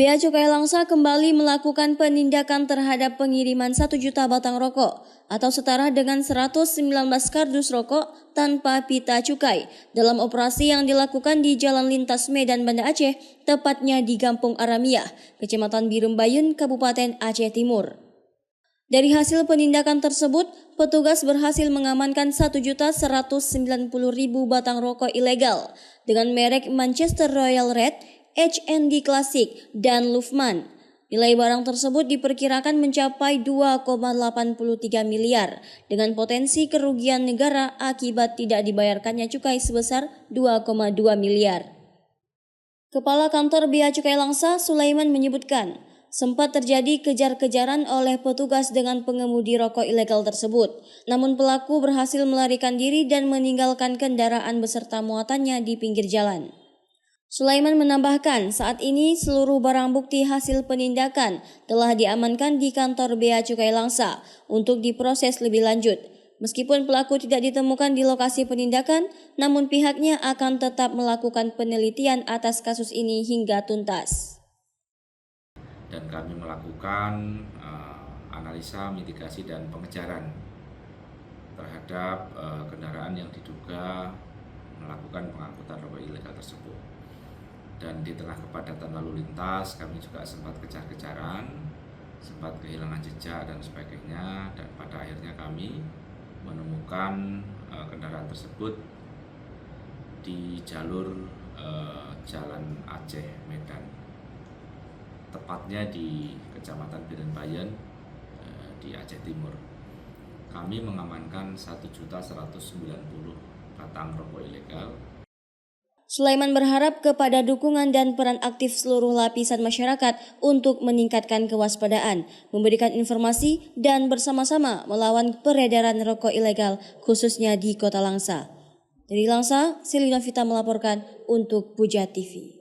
Bea Cukai Langsa kembali melakukan penindakan terhadap pengiriman 1 juta batang rokok atau setara dengan 119 kardus rokok tanpa pita cukai dalam operasi yang dilakukan di Jalan Lintas Medan Banda Aceh, tepatnya di Kampung Aramiah, Kecamatan Birembayun, Kabupaten Aceh Timur. Dari hasil penindakan tersebut, petugas berhasil mengamankan 1.190.000 batang rokok ilegal dengan merek Manchester Royal Red, HND Classic, dan Lufman. Nilai barang tersebut diperkirakan mencapai 2,83 miliar dengan potensi kerugian negara akibat tidak dibayarkannya cukai sebesar 2,2 miliar. Kepala Kantor Bea Cukai Langsa, Sulaiman, menyebutkan, sempat terjadi kejar-kejaran oleh petugas dengan pengemudi rokok ilegal tersebut. Namun pelaku berhasil melarikan diri dan meninggalkan kendaraan beserta muatannya di pinggir jalan. Sulaiman menambahkan, saat ini seluruh barang bukti hasil penindakan telah diamankan di kantor Bea Cukai Langsa untuk diproses lebih lanjut. Meskipun pelaku tidak ditemukan di lokasi penindakan, namun pihaknya akan tetap melakukan penelitian atas kasus ini hingga tuntas. Dan kami melakukan analisa, mitigasi, dan pengejaran terhadap kendaraan yang diduga melakukan pengangkutan rokok ilegal tersebut. Dan di tengah kepadatan lalu lintas kami juga sempat kejar-kejaran, sempat kehilangan jejak dan sebagainya, dan pada akhirnya kami menemukan kendaraan tersebut di jalur Jalan Aceh Medan, tepatnya di Kecamatan Birembayun di Aceh Timur. Kami mengamankan 1.190.000 batang rokok ilegal. Sulaiman berharap kepada dukungan dan peran aktif seluruh lapisan masyarakat untuk meningkatkan kewaspadaan, memberikan informasi, dan bersama-sama melawan peredaran rokok ilegal khususnya di Kota Langsa. Dari Langsa, Silina Vita melaporkan untuk Puja TV.